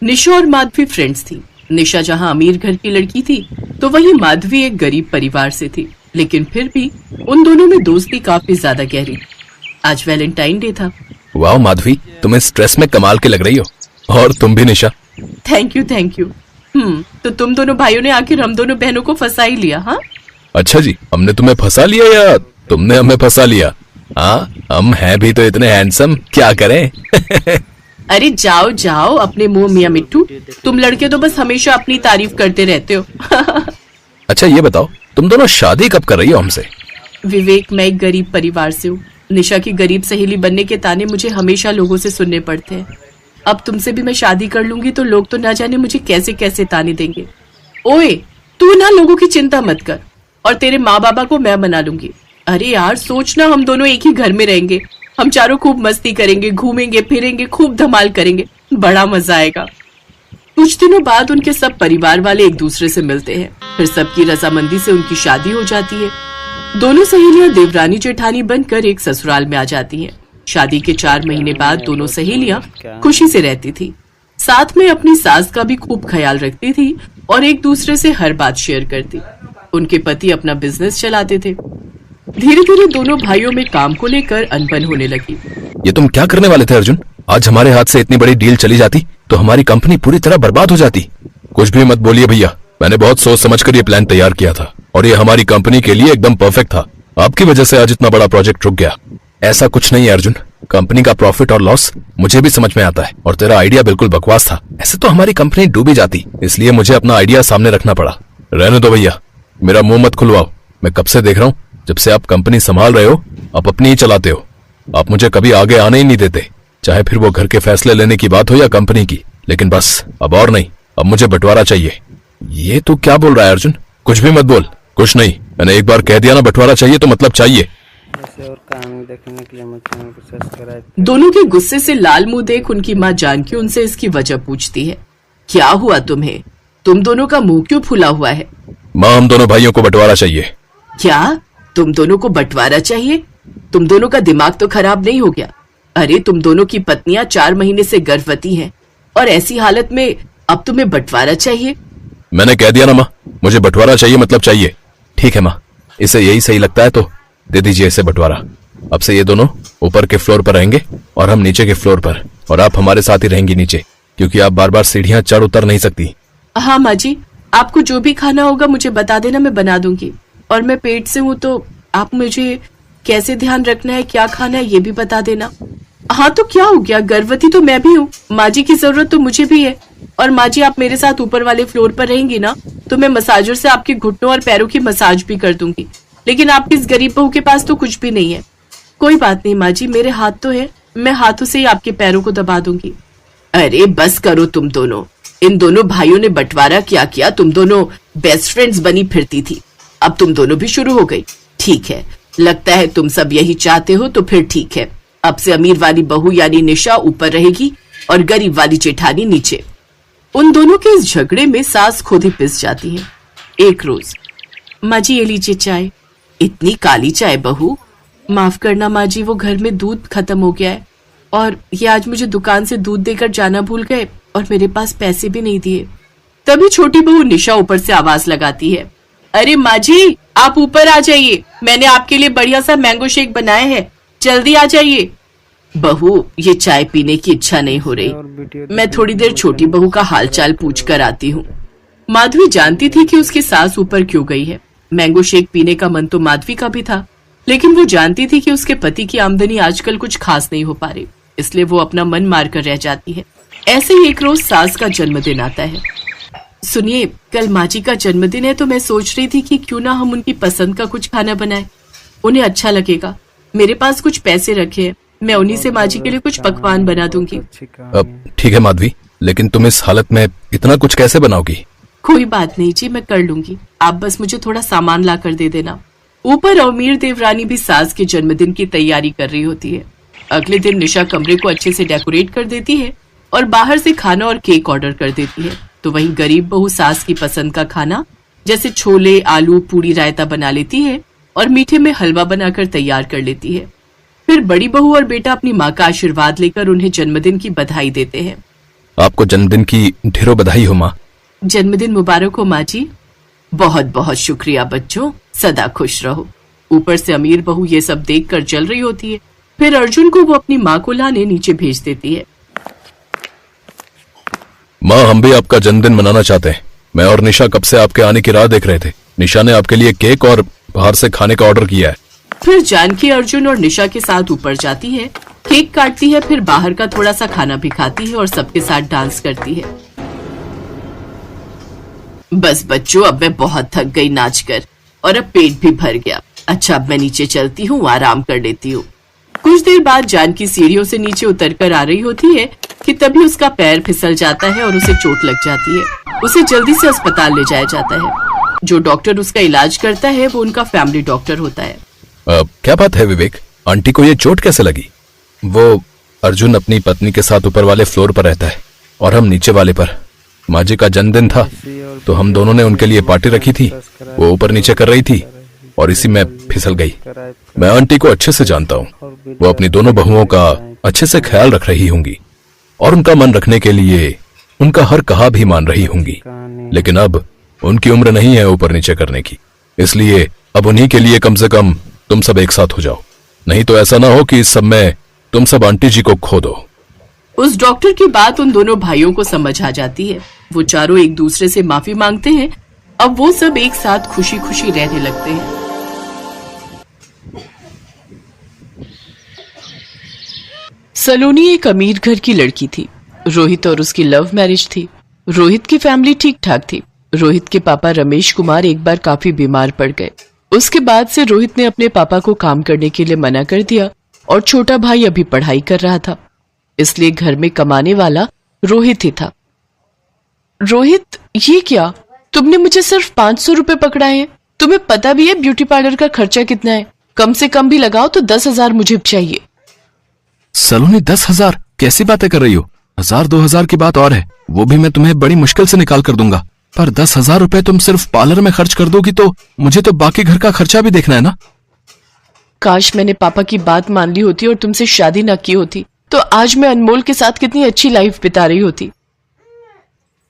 निशा और माधवी फ्रेंड्स थी। निशा जहां अमीर घर की लड़की थी तो वहीं माधवी एक गरीब परिवार से थी, लेकिन फिर भी उन दोनों में दोस्ती काफी ज्यादा गहरी। आज वैलेंटाइन डे था। वाह माधवी, तुम इस ड्रेस में कमाल के लग रही हो। और तुम भी निशा। Thank you. तो तुम दोनों भाइयों ने आखिर हम दोनों बहनों को फंसा ही लिया। हाँ अच्छा जी, हमने तुम्हें फंसा लिया या तुमने हमें फंसा लिया? हाँ, हम हैं भी तो इतने हैंडसम, क्या करें? अरे जाओ जाओ अपने मुंह मियां मिट्टू, तुम लड़के तो बस हमेशा अपनी तारीफ करते रहते हो। अच्छा ये बताओ, तुम दोनों शादी कब कर रही हो हमसे? विवेक, मैं एक गरीब परिवार से हूँ। निशा की गरीब सहेली बनने के ताने मुझे हमेशा लोगों से सुनने पड़ते हैं। अब तुमसे भी मैं शादी कर लूंगी तो लोग तो ना जाने मुझे कैसे कैसे ताने देंगे। ओए, तू ना लोगों की चिंता मत कर, और तेरे माँ बाबा को मैं मना लूंगी। अरे यार सोचना, हम दोनों एक ही घर में रहेंगे, हम चारों खूब मस्ती करेंगे, घूमेंगे फिरेंगे, खूब धमाल करेंगे, बड़ा मजा आएगा। कुछ दिनों बाद उनके सब परिवार वाले एक दूसरे से मिलते हैं, फिर सबकी रजामंदी से उनकी शादी हो जाती है। दोनों सहेलियां देवरानी जेठानी बनकर एक ससुराल में आ जाती हैं। शादी के 4 महीने बाद दोनों सहेलियां खुशी से रहती थी, साथ में अपनी सास का भी खूब ख्याल रखती थी और एक दूसरे से हर बात शेयर करती। उनके पति अपना बिजनेस चलाते थे। धीरे धीरे दोनों भाइयों में काम को लेकर अनबन होने लगी। ये तुम क्या करने वाले थे अर्जुन? आज हमारे हाथ से इतनी बड़ी डील चली जाती तो हमारी कंपनी पूरी तरह बर्बाद हो जाती। कुछ भी मत बोलिए भैया, मैंने बहुत सोच समझकर ये प्लान तैयार किया था और ये हमारी कंपनी के लिए एकदम परफेक्ट था। आपकी वजह से आज इतना बड़ा प्रोजेक्ट रुक गया। ऐसा कुछ नहीं है अर्जुन, कंपनी का प्रॉफिट और लॉस मुझे भी समझ में आता है और तेरा आइडिया बिल्कुल बकवास था। ऐसे तो हमारी कंपनी डूबी जाती, इसलिए मुझे अपना आइडिया सामने रखना पड़ा। रहने दो भैया, मेरा मुंह मत खुलवाओ। मैं कब से देख रहा हूँ, जब से आप कंपनी संभाल रहे हो आप अपनी ही चलाते हो। आप मुझे कभी आगे आने ही नहीं देते, चाहे फिर वो घर के फैसले लेने की बात हो या कंपनी की। लेकिन बस अब और नहीं, अब मुझे बंटवारा चाहिए। ये तू क्या बोल रहा है अर्जुन? कुछ भी मत बोल। कुछ नहीं, मैंने एक बार कह दिया ना बंटवारा चाहिए तो मतलब चाहिए। और कहानी देखने के लिए मैं चैनल को सब्सक्राइब। दोनों के गुस्से से लाल मुंह देख उनकी माँ जानकी उनसे इसकी वजह पूछती है। क्या हुआ तुम्हें? तुम दोनों का मुंह क्यों फुला हुआ है? माँ, हम दोनों भाइयों को बंटवारा चाहिए। क्या तुम दोनों को बंटवारा चाहिए? तुम दोनों का दिमाग तो खराब नहीं हो गया? अरे तुम दोनों की पत्नियां 4 महीने से गर्भवती हैं और ऐसी हालत में अब तुम्हें बंटवारा चाहिए? मैंने कह दिया ना माँ, मुझे बंटवारा चाहिए मतलब चाहिए। ठीक है माँ, इसे यही सही लगता है तो दे दीजिए इसे बंटवारा। अब से ये दोनों ऊपर के फ्लोर पर रहेंगे और हम नीचे के फ्लोर पर, और आप हमारे साथ ही रहेंगी नीचे, क्योंकि आप बार बार सीढ़ियां चढ़ उतर नहीं सकती। हाँ माँ जी, आपको जो भी खाना होगा मुझे बता देना, मैं बना दूंगी। और मैं पेट से हूँ तो आप मुझे कैसे ध्यान रखना है, क्या खाना है ये भी बता देना। हाँ तो क्या हो गया, गर्भवती तो मैं भी हूँ, माँ जी की जरूरत तो मुझे भी है। और माँ जी आप मेरे साथ ऊपर वाले फ्लोर पर रहेंगी ना, तो मैं मसाजर से आपके घुटनों और पैरों की मसाज भी कर दूंगी। लेकिन आपकी इस गरीब बहू के पास तो कुछ भी नहीं है। कोई बात नहीं माँ जी, मेरे हाथ तो है, मैं हाथों से ही आपके पैरों को दबा दूंगी। अरे बस करो तुम दोनों, इन दोनों भाइयों ने बंटवारा क्या किया? तुम दोनों बेस्ट फ्रेंड्स बनी फिरती थी, अब तुम दोनों भी शुरू हो गई। ठीक है, लगता है तुम सब यही चाहते हो तो फिर ठीक है। अब से अमीर वाली बहू यानी निशा ऊपर रहेगी और गरीब वाली जेठानी नीचे। उन दोनों के इस झगड़े में सास खुद ही पिस जाती है। एक रोज, माँ जी ये लीजिए चाय। इतनी काली चाय बहू? माफ करना माँ जी, वो घर में दूध खत्म हो गया है और ये आज मुझे दुकान से दूध देकर जाना भूल गए और मेरे पास पैसे भी नहीं दिए। तभी छोटी बहू निशा ऊपर से आवाज लगाती है, अरे माँ जी आप ऊपर आ जाइए, मैंने आपके लिए बढ़िया सा मैंगो शेक बनाया है, जल्दी आ जाइए। बहू ये चाय पीने की इच्छा नहीं हो रही, मैं थोड़ी देर छोटी बहू का हालचाल पूछ कर आती हूँ। माधवी जानती थी कि उसकी सास ऊपर क्यों गई है। मैंगो शेक पीने का मन तो माधवी का भी था, लेकिन वो जानती थी कि उसके पति की आमदनी आजकल कुछ खास नहीं हो पा रही, इसलिए वो अपना मन मार कर रह जाती है। ऐसे ही एक रोज सास का जन्मदिन आता है। सुनिए, कल माँ जी का जन्मदिन है तो मैं सोच रही थी कि क्यों ना हम उनकी पसंद का कुछ खाना बनाएं, उन्हें अच्छा लगेगा। मेरे पास कुछ पैसे रखे हैं, मैं उन्हीं से माँ जी के लिए कुछ पकवान बना दूंगी। ठीक है माधवी, लेकिन तुम इस हालत में इतना कुछ कैसे बनाओगी? कोई बात नहीं जी, मैं कर लूंगी, आप बस मुझे थोड़ा सामान ला कर दे देना। ऊपर अमीर देवरानी भी सास के जन्मदिन की तैयारी कर रही होती है। अगले दिन निशा कमरे को अच्छे से डेकोरेट कर देती है और बाहर से खाना और केक ऑर्डर कर देती है। तो वहीं गरीब बहू सास की पसंद का खाना जैसे छोले, आलू, पूरी, रायता बना लेती है और मीठे में हलवा बनाकर तैयार कर लेती है। फिर बड़ी बहू और बेटा अपनी माँ का आशीर्वाद लेकर उन्हें जन्मदिन की बधाई देते हैं। आपको जन्मदिन की ढेरों बधाई हो माँ। जन्मदिन मुबारक हो माँ जी। बहुत बहुत शुक्रिया बच्चों, सदा खुश रहो। ऊपर से अमीर बहू ये सब देखकर जल रही होती है, फिर अर्जुन को वो अपनी माँ को लाने नीचे भेज देती है। माँ, हम भी आपका जन्मदिन मनाना चाहते हैं। मैं और निशा कब से आपके आने की राह देख रहे थे। निशा ने आपके लिए केक और बाहर से खाने का ऑर्डर किया है। फिर जानकी अर्जुन और निशा के साथ ऊपर जाती है, केक काटती है, फिर बाहर का थोड़ा सा खाना भी खाती है और सबके साथ डांस करती है। बस बच्चों, अब मैं बहुत थक गई नाच कर और अब पेट भी भर गया। अच्छा, अब मैं नीचे चलती हूँ, आराम कर लेती हूँ। कुछ देर बाद जानकी सीढ़ियों से नीचे उतर कर आ रही होती है कि तभी उसका पैर फिसल जाता है और उसे चोट लग जाती है। उसे जल्दी से अस्पताल ले जाया जाता है। जो डॉक्टर उसका इलाज करता है वो उनका फैमिली डॉक्टर होता है। क्या बात है विवेक, आंटी को ये चोट कैसे लगी? वो अर्जुन अपनी पत्नी के साथ ऊपर वाले फ्लोर पर रहता है और हम नीचे वाले पर। माँ जी का जन्मदिन था तो हम दोनों ने उनके लिए पार्टी रखी थी। वो ऊपर नीचे कर रही थी और इसी में फिसल गई। मैं आंटी को अच्छे से जानता हूँ, वो अपनी दोनों बहुओं का अच्छे से ख्याल रख रही होंगी और उनका मन रखने के लिए उनका हर कहा भी मान रही होंगी। लेकिन अब उनकी उम्र नहीं है ऊपर नीचे करने की, इसलिए अब उन्हीं के लिए कम से कम तुम सब एक साथ हो जाओ, नहीं तो ऐसा ना हो कि इस सब में तुम सब आंटी जी को खो दो। उस डॉक्टर की बात उन दोनों भाइयों को समझ आ जाती है। वो चारों एक दूसरे से माफी मांगते हैं। अब वो सब एक साथ खुशी खुशी रहने लगते हैं। सलोनी एक अमीर घर की लड़की थी। रोहित और उसकी लव मैरिज थी। रोहित की फैमिली ठीक ठाक थी। रोहित के पापा रमेश कुमार एक बार काफी बीमार पड़ गए। उसके बाद से रोहित ने अपने पापा को काम करने के लिए मना कर दिया और छोटा भाई अभी पढ़ाई कर रहा था, इसलिए घर में कमाने वाला रोहित ही था। रोहित, ये क्या? तुमने मुझे सिर्फ 500 रुपए पकड़ाए हैं। तुम्हें पता भी है ब्यूटी पार्लर का खर्चा कितना है? कम से कम भी लगाओ तो 10,000 मुझे चाहिए। सलोनी, 10,000? कैसी बातें कर रही हो? 1,000-2,000 की बात और है, वो भी मैं तुम्हें बड़ी मुश्किल से निकाल कर दूंगा। पर 10,000 रुपए तुम सिर्फ पार्लर में खर्च कर दोगी तो मुझे तो बाकी घर का खर्चा भी देखना है ना। काश मैंने पापा की बात मान ली होती और तुमसे शादी ना की होती, तो आज मैं अनमोल के साथ कितनी अच्छी लाइफ बिता रही होती।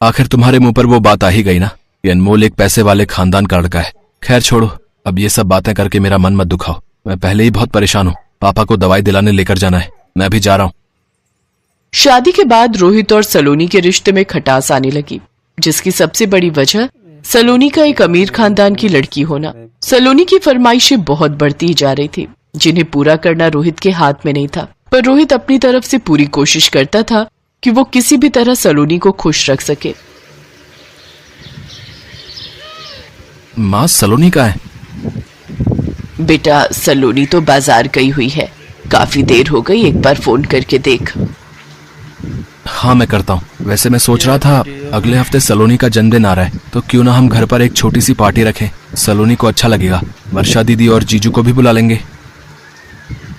आखिर तुम्हारे मुंह पर वो बात आ ही गई ना। ये अनमोल एक पैसे वाले खानदान का लड़का है। खैर छोड़ो, अब ये सब बातें करके मेरा मन मत दुखाओ। मैं पहले ही बहुत परेशान हूँ। पापा को दवाई दिलाने लेकर जाना है, मैं भी जा रहा हूँ। शादी के बाद रोहित और सलोनी के रिश्ते में खटास आने लगी, जिसकी सबसे बड़ी वजह सलोनी का एक अमीर खानदान की लड़की होना। सलोनी की फरमाइशें बहुत बढ़ती जा रही थी, जिन्हें पूरा करना रोहित के हाथ में नहीं था। पर रोहित अपनी तरफ से पूरी कोशिश करता था कि वो किसी भी तरह सलोनी को खुश रख सके। माँ, सलोनी कहाँ है? बेटा, सलोनी तो बाजार गई हुई है। काफी देर हो गई, एक बार फोन करके देख। हाँ, मैं करता हूँ। वैसे मैं सोच रहा था अगले हफ्ते सलोनी का जन्मदिन आ रहा है, तो क्यों ना हम घर पर एक छोटी सी पार्टी रखें। सलोनी को अच्छा लगेगा। वर्षा दीदी और जीजू को भी बुला लेंगे।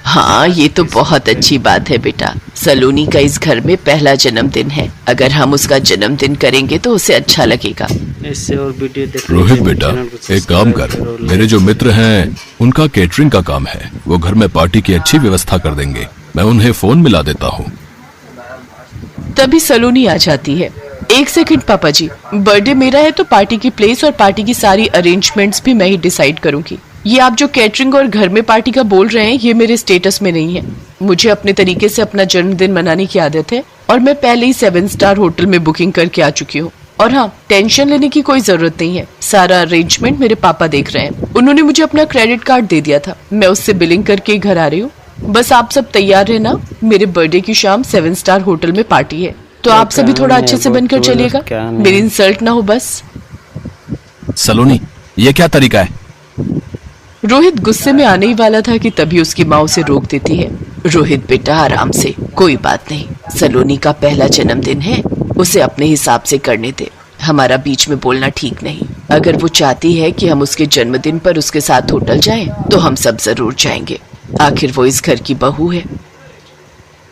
हाँ, ये तो बहुत अच्छी बात है बेटा। सलोनी का इस घर में पहला जन्मदिन है। अगर हम उसका जन्मदिन करेंगे तो उसे अच्छा लगेगा। इससे और वीडियो देखने रोहित के लिए बेटा, चैनल को एक काम सब्सक्राइब कर, करो और मेरे जो मित्र हैं उनका केटरिंग का काम है। वो घर में पार्टी की अच्छी व्यवस्था कर देंगे। मैं उन्हें फोन मिला देता हूँ। तभी सलोनी आ जाती है। एक सेकंड पापा जी, बर्थडे मेरा है तो पार्टी की प्लेस और पार्टी की सारी अरेंजमेंट्स भी मैं ही डिसाइड करूंगी। ये आप जो कैटरिंग और घर में पार्टी का बोल रहे हैं, ये मेरे स्टेटस में नहीं है। मुझे अपने तरीके से अपना जन्मदिन मनाने की आदत है और मैं पहले ही 7 स्टार होटल में बुकिंग करके आ चुकी हूँ। और हाँ, टेंशन लेने की कोई जरूरत नहीं है। सारा अरेंजमेंट मेरे पापा देख रहे हैं। उन्होंने मुझे अपना क्रेडिट कार्ड दे दिया था, मैं उससे बिलिंग करके घर आ रही हूँ। बस आप सब तैयार रहना, मेरे बर्थडे की शाम 7 स्टार होटल में पार्टी है, तो आप सभी थोड़ा अच्छे से बनकर चलिएगा, मेरी इंसल्ट ना हो बस। सलोनी, ये क्या तरीका है? रोहित गुस्से में आने ही वाला था कि तभी उसकी माँ उसे रोक देती है। रोहित बेटा, आराम से, कोई बात नहीं। सलोनी का पहला जन्मदिन है, उसे अपने हिसाब से करने दे। हमारा बीच में बोलना ठीक नहीं। अगर वो चाहती है कि हम उसके जन्मदिन पर उसके साथ होटल जाएं, तो हम सब जरूर जाएंगे। आखिर वो इस घर की बहू है।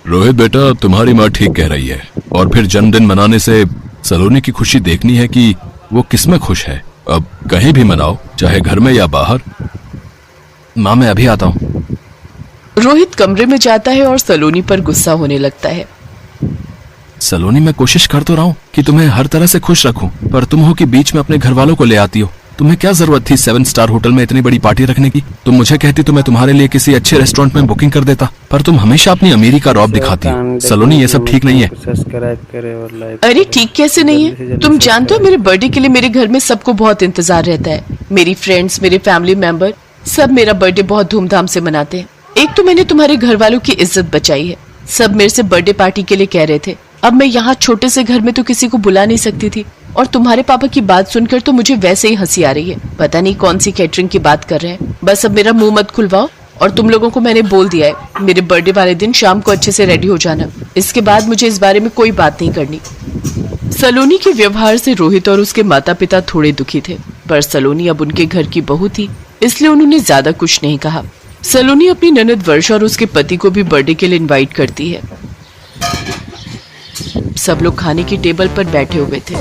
रोहित बेटा, तुम्हारी माँ ठीक कह रही है। और फिर जन्मदिन मनाने से सलोनी की खुशी देखनी है कि वो किसमें खुश है। अब कहीं भी मनाओ, चाहे घर में या बाहर। माँ, मैं अभी आता हूँ। रोहित कमरे में जाता है और सलोनी पर गुस्सा होने लगता है। सलोनी, मैं कोशिश कर तो रहा हूँ कि तुम्हें हर तरह से खुश रखूं, पर तुम हो कि बीच में अपने घर वालों को ले आती हो। तुम्हें क्या जरूरत थी 7 स्टार होटल में इतनी बड़ी पार्टी रखने की? तुम मुझे कहती तो मैं तुम्हारे लिए किसी अच्छे रेस्टोरेंट में बुकिंग कर देता, पर तुम हमेशा अपनी अमीरी का रौब दिखाती हो। सलोनी, ये सब ठीक नहीं है। सब्सक्राइब करे और लाइक। अरे ठीक कैसे नहीं है? तुम जानते हो मेरे बर्थडे के लिए मेरे घर में सबको बहुत इंतजार रहता है। मेरी फ्रेंड्स, मेरे फैमिली मेंबर सब मेरा बर्थडे बहुत धूमधाम से मनाते हैं। एक तो मैंने तुम्हारे घर वालों की इज्जत बचाई है। सब मेरे से बर्थडे पार्टी के लिए कह रहे थे। अब मैं यहाँ छोटे से घर में तो किसी को बुला नहीं सकती थी, और तुम्हारे पापा की बात सुनकर तो मुझे वैसे ही हंसी आ रही है। पता नहीं कौन सी कैटरिंग की बात कर रहे हैं। बस अब मेरा मुंह मत खुलवाओ, और तुम लोगों को मैंने बोल दिया है मेरे बर्थडे वाले दिन शाम को अच्छे से रेडी हो जाना। इसके बाद मुझे इस बारे में कोई बात नहीं करनी। सलोनी के व्यवहार से रोहित और उसके माता पिता थोड़े दुखी थे, पर सलोनी अब उनके घर की बहू थी, इसलिए उन्होंने ज्यादा कुछ नहीं कहा। सलोनी अपनी ननद वर्षा और उसके पति को भी बर्थडे के लिए इनवाइट करती है। सब लोग खाने की टेबल पर बैठे हुए थे।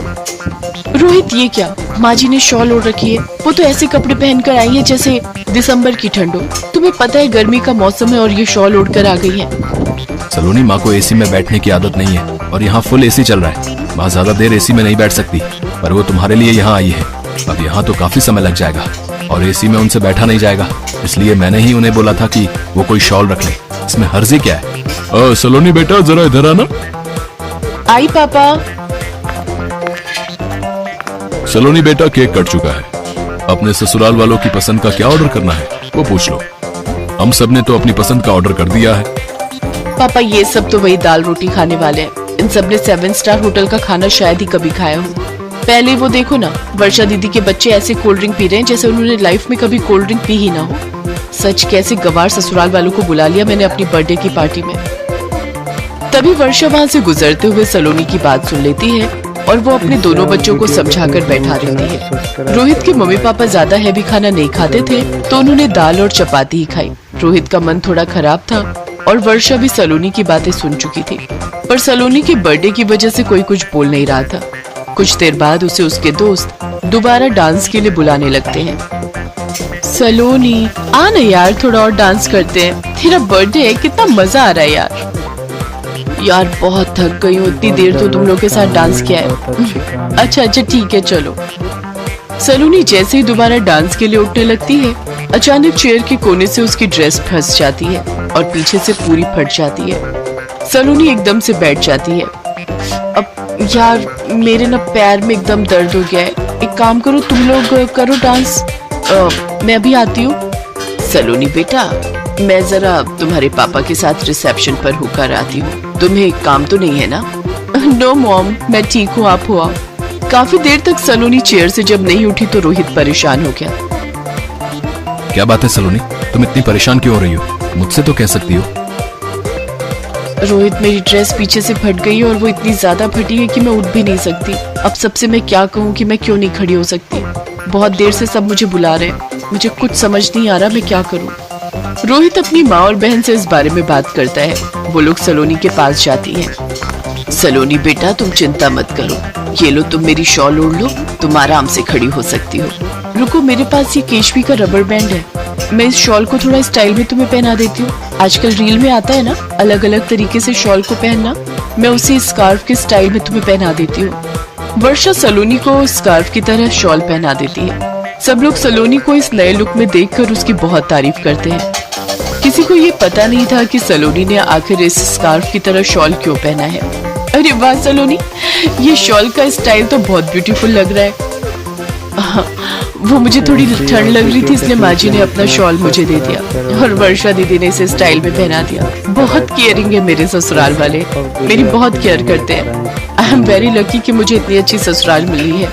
रोहित, ये क्या? माँ जी ने शॉल ओढ़ रखी है। वो तो ऐसे कपड़े पहनकर आई है जैसे दिसंबर की ठंड हो। तुम्हें पता है गर्मी का मौसम है और ये शॉल ओढ़कर आ गई है। सलोनी, माँ को एसी में बैठने की आदत नहीं है, और यहाँ फुल एसी चल रहा है। माँ ज्यादा देर एसी में नहीं बैठ सकती, पर वो तुम्हारे लिए यहाँ आई है। अब यहाँ तो काफी समय लग जाएगा, और एसी में उनसे बैठा नहीं जाएगा, इसलिए मैंने ही उन्हें बोला था कि वो कोई शॉल रख ले। इसमें हर्जी क्या है? सलोनी बेटा, जरा इधर आना। आई पापा। सलोनी बेटा, केक कट चुका है। अपने ससुराल वालों की पसंद का क्या ऑर्डर करना है वो पूछ लो। हम सब ने तो अपनी पसंद का ऑर्डर कर दिया है। पापा, ये सब तो वही दाल रोटी खाने वाले हैं। इन सब ने 7 स्टार होटल का खाना शायद ही कभी खाया हो। पहले वो देखो ना, वर्षा दीदी के बच्चे ऐसे कोल्ड ड्रिंक पी रहे हैं जैसे उन्होंने लाइफ में कभी कोल्ड ड्रिंक पी ही ना हो। सच, कैसे गवार ससुराल वालों को बुला लिया मैंने अपनी बर्थडे की पार्टी में। तभी वर्षा वहाँ से गुजरते हुए सलोनी की बात सुन लेती है, और वो अपने दोनों बच्चों को समझाकर बैठा देती है। रोहित के मम्मी पापा ज्यादा हैवी खाना नहीं खाते थे, तो उन्होंने दाल और चपाती ही खाई। रोहित का मन थोड़ा खराब था, और वर्षा भी सलोनी की बातें सुन चुकी थी, पर सलोनी के बर्थडे की वजह से कोई कुछ बोल नहीं रहा था। कुछ देर बाद उसे उसके दोस्त दोबारा डांस के लिए बुलाने लगते हैं। सलोनी, आ ना यार, थोड़ा और डांस करते हैं। तेरा बर्थडे है, कितना मजा आ रहा है यार। यार बहुत थक गई हूँ, इतनी देर तो तुम लोग के साथ डांस किया है। अच्छा ठीक है, चलो। सलोनी जैसे ही दोबारा डांस के लिए उठने लगती है, अचानक चेयर के कोने से उसकी ड्रेस फंस जाती है और पीछे से पूरी फट जाती है। सलोनी एकदम से बैठ जाती है। अब यार, मेरे ना पैर में एकदम दर्द हो गया है। एक काम करो, तुम लोग करो डांस, मैं अभी आती हूँ। सलोनी बेटा, मैं जरा तुम्हारे पापा के साथ रिसेप्शन पर होकर आती हूँ। तुम्हें काम तो नहीं है ना? नो मॉम, मैं ठीक हूँ, आप हो आओ। काफी देर तक सलोनी चेयर से जब नहीं उठी तो रोहित परेशान हो गया। क्या बात है सलोनी, तुम इतनी परेशान क्यों हो रही हो? मुझसे तो कह सकती हो। रोहित, मेरी ड्रेस पीछे से फट गई है, और वो इतनी ज्यादा फटी है कि मैं उठ भी नहीं सकती। अब सबसे मैं क्या कहूँ कि मैं क्यों नहीं खड़ी हो सकती? बहुत देर से सब मुझे बुला रहे हैं, मुझे कुछ समझ नहीं आ रहा मैं क्या करूँ। रोहित अपनी माँ और बहन से इस बारे में बात करता है। वो लोग सलोनी के पास जाती हैं। सलोनी बेटा, तुम चिंता मत करो, ये लो तुम मेरी शॉल ओढ़ लो, तुम आराम से खड़ी हो सकती हो। रुको, मेरे पास ये केशवी का रबर बैंड है, मैं इस शॉल को थोड़ा स्टाइल में तुम्हें पहना देती हूँ। आजकल रील में आता है ना अलग अलग तरीके से शॉल को पहनना, मैं उसी स्कार्फ के स्टाइल में तुम्हें पहना देती हूँ। वर्षा सलोनी को स्कार्फ की तरह शॉल पहना देती है। सब लोग सलोनी को इस नए लुक में देखकर उसकी बहुत तारीफ करते हैं। किसी को ये पता नहीं था कि सलोनी ने आखिर इस स्कार्फ की तरह शॉल क्यों पहना है। अरे वाह सलोनी, ये शॉल का स्टाइल तो बहुत ब्यूटीफुल लग रहा है। वो मुझे थोड़ी ठंड लग रही थी, इसलिए माँ जी ने अपना शॉल मुझे दे दिया, और वर्षा दीदी ने इसे स्टाइल में पहना दिया। बहुत केयरिंग है मेरे ससुराल वाले, मेरी बहुत केयर करते हैं। आई एम वेरी लकी कि मुझे इतनी अच्छी ससुराल मिली है।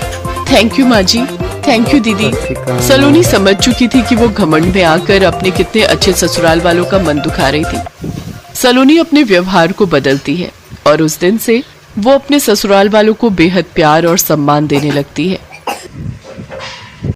थैंक यू माँ जी, थैंक यू दीदी। सलोनी समझ चुकी थी कि वो घमंड में आकर अपने कितने अच्छे ससुराल वालों का मन दुखा रही थी। सलोनी अपने व्यवहार को बदलती है, और उस दिन से वो अपने ससुराल वालों को बेहद प्यार और सम्मान देने लगती है।